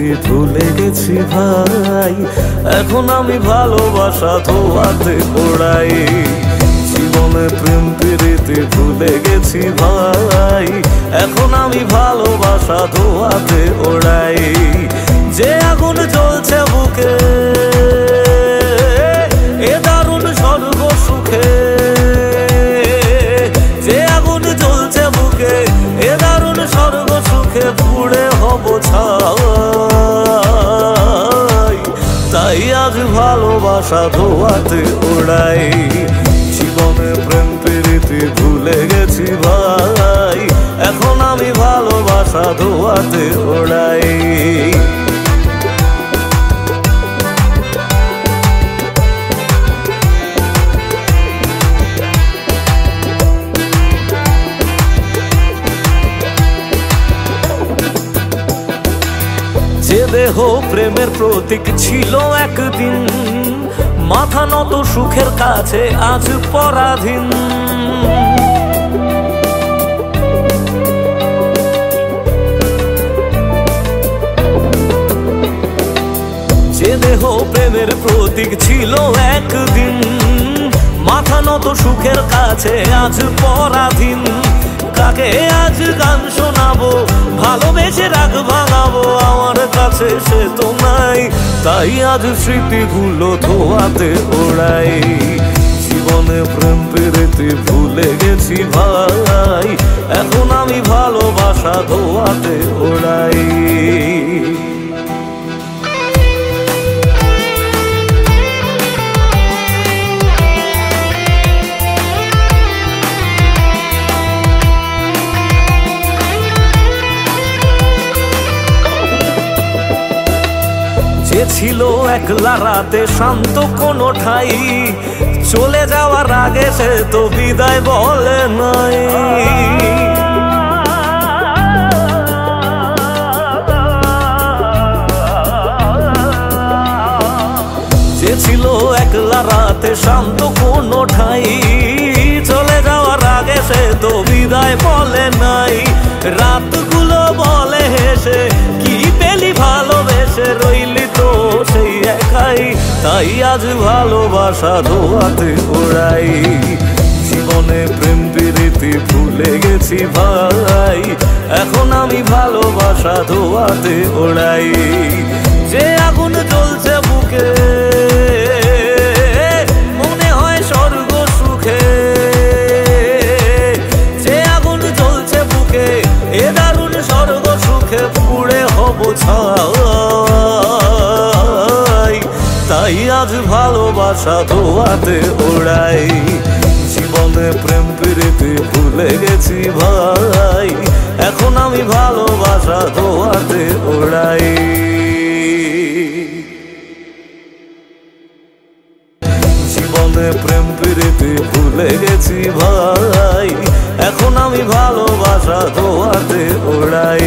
প্রীতি ভুলে গেছি ভাই, এখন আমি ভালোবাসা ধোয়াতে ওড়াই। জীবনে প্রেম প্রীতি ভুলে গেছি ভাই, এখন আমি ভালোবাসা ধোয়াতে ওড়াই। যে আগুন জ্বলছে বুকে এ দারুণ স্বর্গ সুখে, যে আগুন জ্বলছে বুকে এ দারুণ স্বর্গ সুখে পুড়ে হব ছাই। তাই আজ ভালোবাসা ধোয়াতে ওড়াই। জীবনে প্রেম প্রীতি ভুলে গেছি ভাই, এখন আমি ভালোবাসা ধোয়াতে ওড়াই। যে দেহ প্রেমের প্রতীক ছিল একদিন, মাথা নত সুখের কাছে আজ পরাধীন। যে দেহ প্রেমের প্রতীক ছিল একদিন, মাথা নত সুখের কাছে আজ পরাধীন। কাকে আজ গান শোনাবো, ভালোবেসে রাগ ভাঙাবো, আমার কাছে সে তো নাই। তাই আজ স্মৃতিগুলো ধোয়াতে ওড়াই। জীবনে প্রেম প্রীতি ভুলে গেছি ভাই, এখন আমি ভালোবাসা ধোয়াতে ওড়াই। যে ছিল একলা রাতে শান্ত কোনো ঠাই, চলে যাওয়ার আগে সে তো বিদায় বলে নাই। যে ছিল একলা রাতে শান্ত কোনো ঠাই, চলে যাওয়ার আগে সে তো বিদায় বলে নাই। রাতগুলো বলে হেসে কি পেলি ভালোবেসে, রইলি তো সেই একাই। তাই আজ ভালোবাসা ধোয়াতে ওড়াই। জীবনে প্রেম প্রীতি ভুলে গেছি ভাই, এখন আমি ভালোবাসা ধোয়াতে ওড়াই। যে আগুন জ্বলছে বুকে মনে হয় স্বর্গ সুখে, যে আগুন জ্বলছে বুকে এ দারুণ স্বর্গ সুখে পুড়ে হব ছাই। তাই আজ ভালোবাসা ধোয়াতে ওড়াই। জীবনে প্রেম প্রীতি ভুলে গেছি ভাই, এখন আমি ভালোবাসা ধোয়াতে ওড়াই। জীবনে প্রেম প্রীতি ভুলে গেছি ভাই, এখন আমি ভালোবাসা ধোয়াতে ওড়াই।